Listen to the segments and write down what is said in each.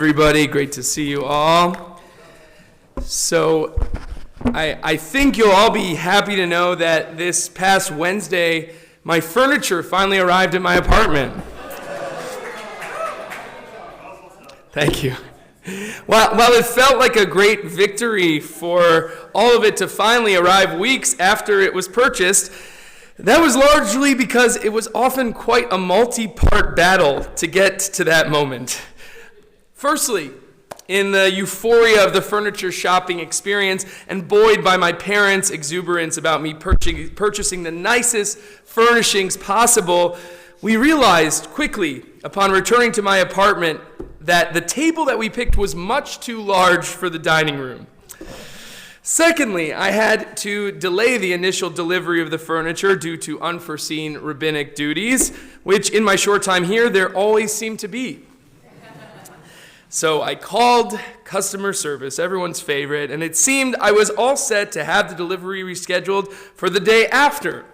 Everybody, great to see you all. So I think you'll all be happy to know that this past Wednesday, my furniture finally arrived at my apartment. Thank you. While it felt like a great victory for all of it to finally arrive weeks after it was purchased, that was largely because it was often quite a multi-part battle to get to that moment. Firstly, in the euphoria of the furniture shopping experience and buoyed by my parents' exuberance about me purchasing the nicest furnishings possible, we realized quickly upon returning to my apartment that the table that we picked was much too large for the dining room. Secondly, I had to delay the initial delivery of the furniture due to unforeseen rabbinic duties, which in my short time here, there always seem to be. So I called customer service, everyone's favorite, and it seemed I was all set to have the delivery rescheduled for the day after.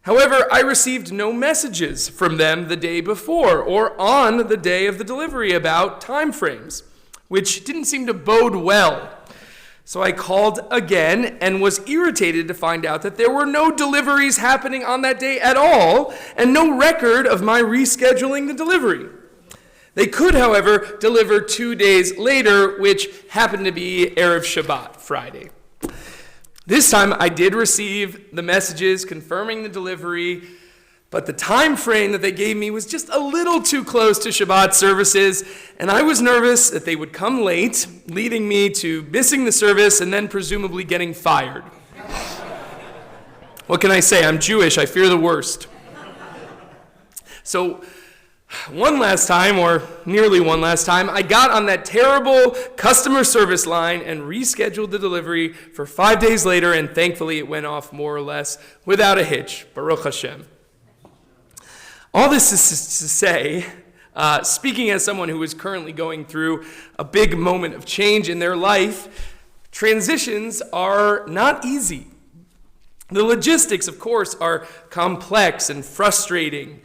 However, I received no messages from them the day before or on the day of the delivery about timeframes, which didn't seem to bode well. So I called again and was irritated to find out that there were no deliveries happening on that day at all and no record of my rescheduling the delivery. They could, however, deliver 2 days later, which happened to be Erev Shabbat, Friday. This time, I did receive the messages confirming the delivery, but the time frame that they gave me was just a little too close to Shabbat services, and I was nervous that they would come late, leading me to missing the service and then presumably getting fired. What can I say? I'm Jewish. I fear the worst. So, one last time, or nearly one last time, I got on that terrible customer service line and rescheduled the delivery for 5 days later, and thankfully it went off more or less without a hitch. Baruch Hashem. All this is to say, speaking as someone who is currently going through a big moment of change in their life, transitions are not easy. The logistics, of course, are complex and frustrating.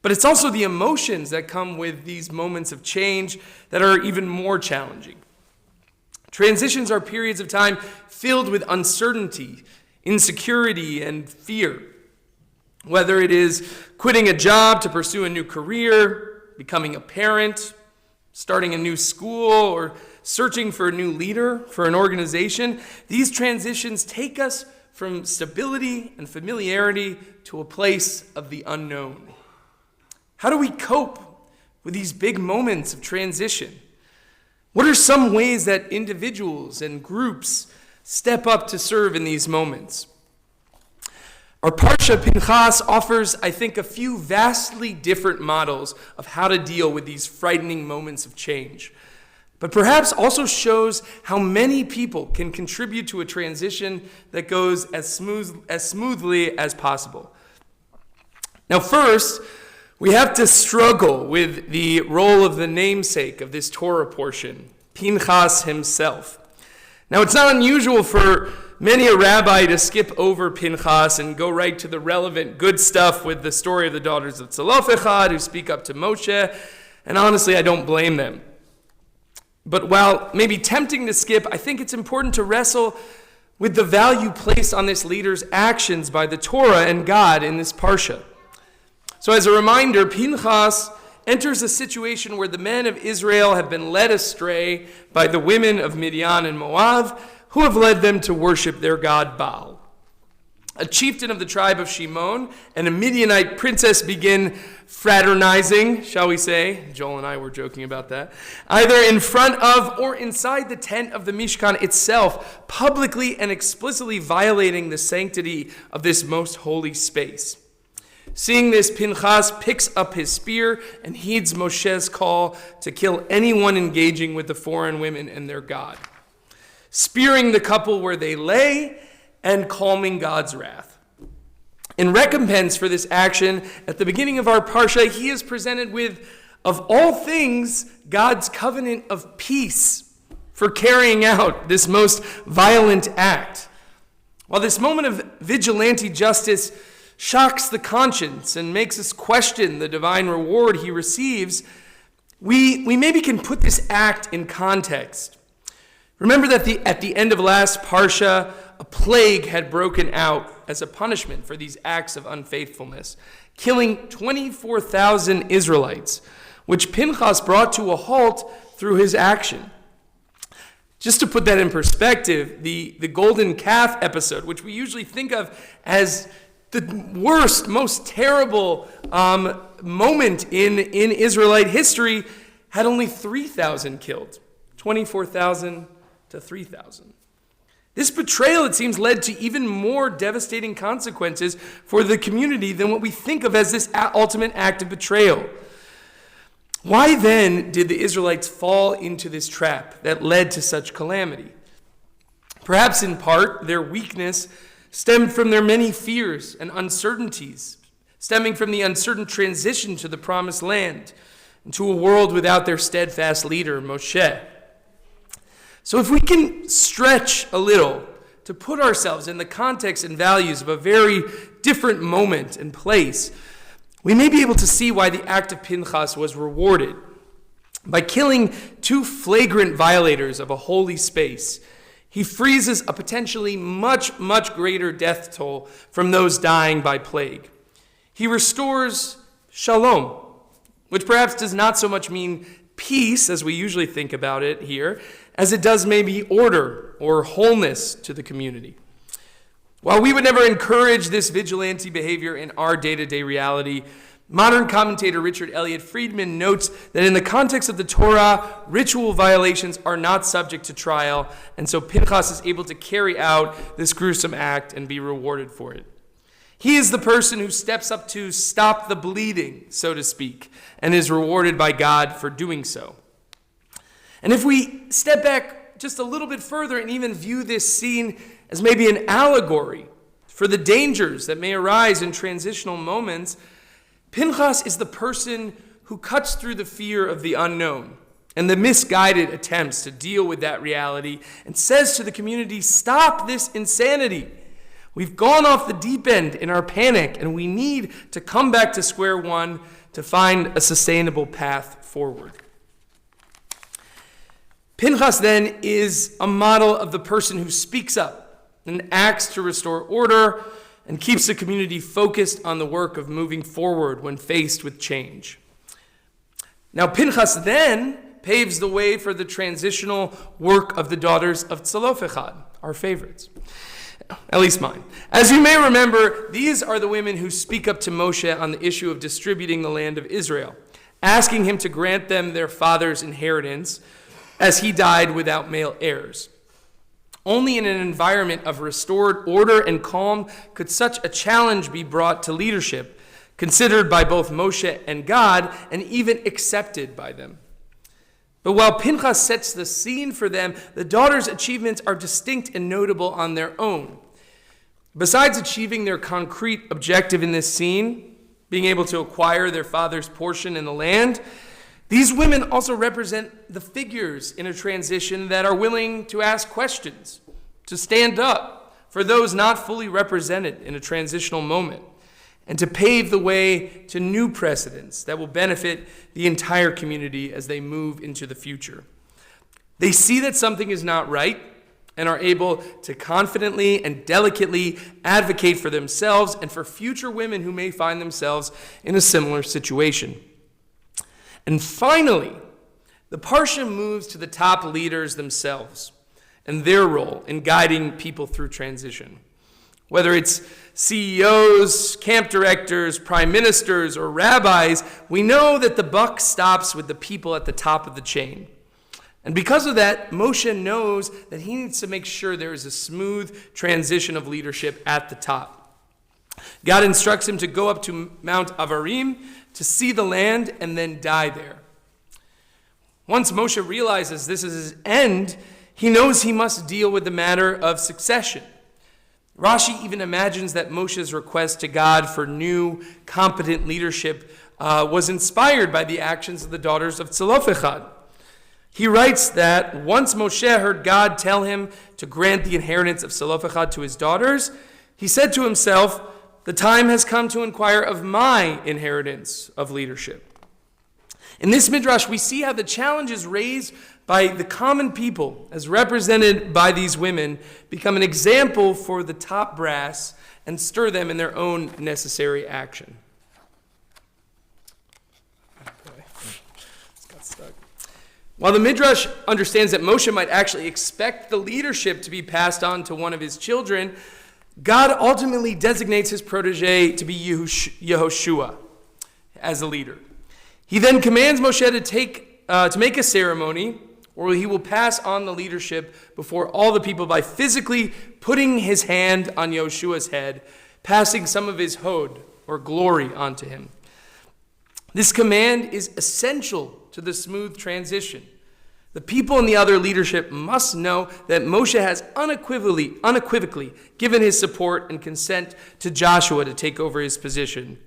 But it's also the emotions that come with these moments of change that are even more challenging. Transitions are periods of time filled with uncertainty, insecurity, and fear. Whether it is quitting a job to pursue a new career, becoming a parent, starting a new school, or searching for a new leader for an organization, these transitions take us from stability and familiarity to a place of the unknown. How do we cope with these big moments of transition? What are some ways that individuals and groups step up to serve in these moments? Our Parshat Pinchas offers, I think, a few vastly different models of how to deal with these frightening moments of change, but perhaps also shows how many people can contribute to a transition that goes as smoothly as possible. Now, first, we have to struggle with the role of the namesake of this Torah portion, Pinchas himself. Now, it's not unusual for many a rabbi to skip over Pinchas and go right to the relevant good stuff with the story of the daughters of Tzalofechad who speak up to Moshe, and honestly, I don't blame them. But while maybe tempting to skip, I think it's important to wrestle with the value placed on this leader's actions by the Torah and God in this Parsha. So as a reminder, Pinchas enters a situation where the men of Israel have been led astray by the women of Midian and Moab, who have led them to worship their god Baal. A chieftain of the tribe of Shimon and a Midianite princess begin fraternizing, shall we say, Joel and I were joking about that, either in front of or inside the tent of the Mishkan itself, publicly and explicitly violating the sanctity of this most holy space. Seeing this, Pinchas picks up his spear and heeds Moshe's call to kill anyone engaging with the foreign women and their god, spearing the couple where they lay and calming God's wrath. In recompense for this action, at the beginning of our Parsha, he is presented with, of all things, God's covenant of peace for carrying out this most violent act. While this moment of vigilante justice shocks the conscience and makes us question the divine reward he receives, We maybe can put this act in context. Remember that at the end of last Parsha, a plague had broken out as a punishment for these acts of unfaithfulness, killing 24,000 Israelites, which Pinchas brought to a halt through his action. Just to put that in perspective, the golden calf episode, which we usually think of as the worst, most terrible moment in Israelite history, had only 3,000 killed, 24,000 to 3,000. This betrayal, it seems, led to even more devastating consequences for the community than what we think of as this ultimate act of betrayal. Why then did the Israelites fall into this trap that led to such calamity? Perhaps in part, their weakness stemmed from their many fears and uncertainties, stemming from the uncertain transition to the promised land, into a world without their steadfast leader, Moshe. So if we can stretch a little to put ourselves in the context and values of a very different moment and place, we may be able to see why the act of Pinchas was rewarded. By killing two flagrant violators of a holy space, he freezes a potentially much, much greater death toll from those dying by plague. He restores shalom, which perhaps does not so much mean peace as we usually think about it here, as it does maybe order or wholeness to the community. While we would never encourage this vigilante behavior in our day-to-day reality, modern commentator Richard Elliott Friedman notes that in the context of the Torah, ritual violations are not subject to trial, and so Pinchas is able to carry out this gruesome act and be rewarded for it. He is the person who steps up to stop the bleeding, so to speak, and is rewarded by God for doing so. And if we step back just a little bit further and even view this scene as maybe an allegory for the dangers that may arise in transitional moments, Pinchas is the person who cuts through the fear of the unknown and the misguided attempts to deal with that reality and says to the community, stop this insanity. We've gone off the deep end in our panic, and we need to come back to square one to find a sustainable path forward. Pinchas then is a model of the person who speaks up and acts to restore order and keeps the community focused on the work of moving forward when faced with change. Now, Pinchas then paves the way for the transitional work of the daughters of Tzalofechad, our favorites. At least mine. As you may remember, these are the women who speak up to Moshe on the issue of distributing the land of Israel, asking him to grant them their father's inheritance, as he died without male heirs. Only in an environment of restored order and calm could such a challenge be brought to leadership, considered by both Moshe and God, and even accepted by them. But while Pinchas sets the scene for them, the daughters' achievements are distinct and notable on their own. Besides achieving their concrete objective in this scene, being able to acquire their father's portion in the land, these women also represent the figures in a transition that are willing to ask questions, to stand up for those not fully represented in a transitional moment, and to pave the way to new precedents that will benefit the entire community as they move into the future. They see that something is not right and are able to confidently and delicately advocate for themselves and for future women who may find themselves in a similar situation. And finally, the Parsha moves to the top leaders themselves and their role in guiding people through transition. Whether it's CEOs, camp directors, prime ministers, or rabbis, we know that the buck stops with the people at the top of the chain. And because of that, Moshe knows that he needs to make sure there is a smooth transition of leadership at the top. God instructs him to go up to Mount Avarim to see the land and then die there. Once Moshe realizes this is his end, he knows he must deal with the matter of succession. Rashi even imagines that Moshe's request to God for new, competent leadership was inspired by the actions of the daughters of Tzalofechad. He writes that once Moshe heard God tell him to grant the inheritance of Tzalofechad to his daughters, he said to himself, "The time has come to inquire of my inheritance of leadership." In this midrash, we see how the challenges raised by the common people, as represented by these women, become an example for the top brass and stir them in their own necessary action. Got stuck. While the midrash understands that Moshe might actually expect the leadership to be passed on to one of his children, God ultimately designates his protege to be Yehoshua as a leader. He then commands Moshe to make a ceremony where he will pass on the leadership before all the people by physically putting his hand on Yehoshua's head, passing some of his hod, or glory, onto him. This command is essential to the smooth transition. The people in the other leadership must know that Moshe has unequivocally given his support and consent to Joshua to take over his position.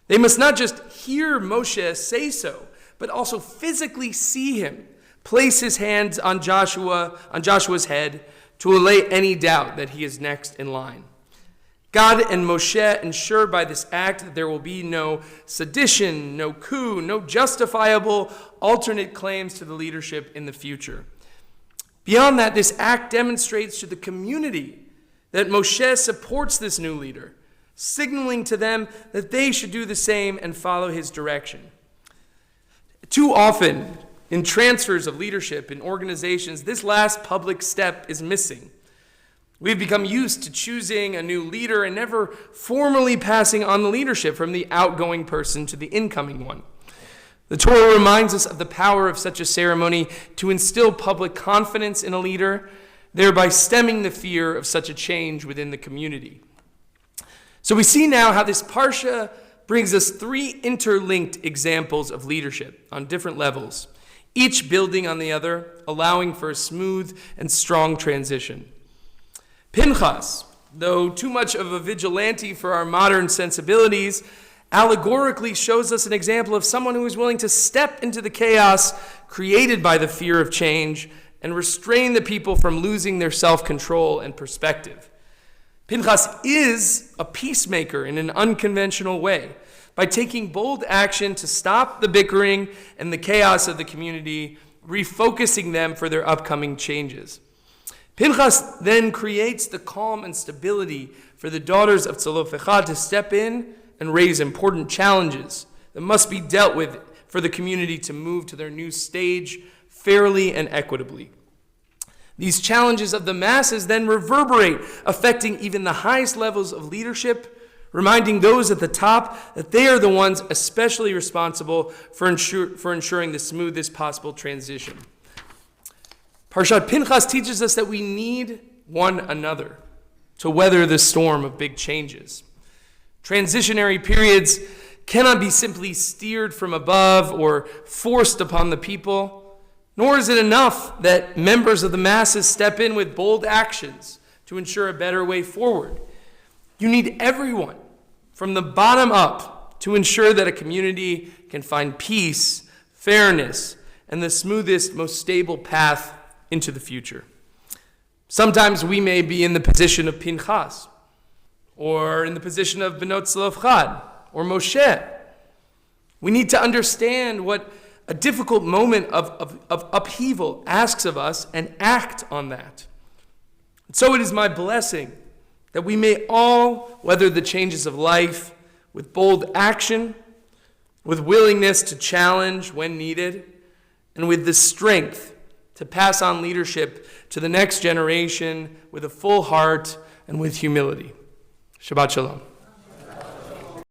They must not just hear Moshe say so, but also physically see him place his hands on Joshua's head to allay any doubt that he is next in line. God and Moshe ensure by this act that there will be no sedition, no coup, no justifiable alternate claims to the leadership in the future. Beyond that, this act demonstrates to the community that Moshe supports this new leader, signaling to them that they should do the same and follow his direction. Too often, in transfers of leadership in organizations, this last public step is missing. We've become used to choosing a new leader and never formally passing on the leadership from the outgoing person to the incoming one. The Torah reminds us of the power of such a ceremony to instill public confidence in a leader, thereby stemming the fear of such a change within the community. So we see now how this Parsha brings us three interlinked examples of leadership on different levels, each building on the other, allowing for a smooth and strong transition. Pinchas, though too much of a vigilante for our modern sensibilities, allegorically shows us an example of someone who is willing to step into the chaos created by the fear of change and restrain the people from losing their self-control and perspective. Pinchas is a peacemaker in an unconventional way by taking bold action to stop the bickering and the chaos of the community, refocusing them for their upcoming changes. Pinchas then creates the calm and stability for the daughters of Tzalofechad to step in and raise important challenges that must be dealt with for the community to move to their new stage fairly and equitably. These challenges of the masses then reverberate, affecting even the highest levels of leadership, reminding those at the top that they are the ones especially responsible for ensuring the smoothest possible transition. Parshat Pinchas teaches us that we need one another to weather the storm of big changes. Transitionary periods cannot be simply steered from above or forced upon the people, nor is it enough that members of the masses step in with bold actions to ensure a better way forward. You need everyone from the bottom up to ensure that a community can find peace, fairness, and the smoothest, most stable path into the future. Sometimes we may be in the position of Pinchas, or in the position of Benot Tzalofchad, or Moshe. We need to understand what a difficult moment of upheaval asks of us and act on that. So it is my blessing that we may all weather the changes of life with bold action, with willingness to challenge when needed, and with the strength to pass on leadership to the next generation with a full heart and with humility. Shabbat Shalom.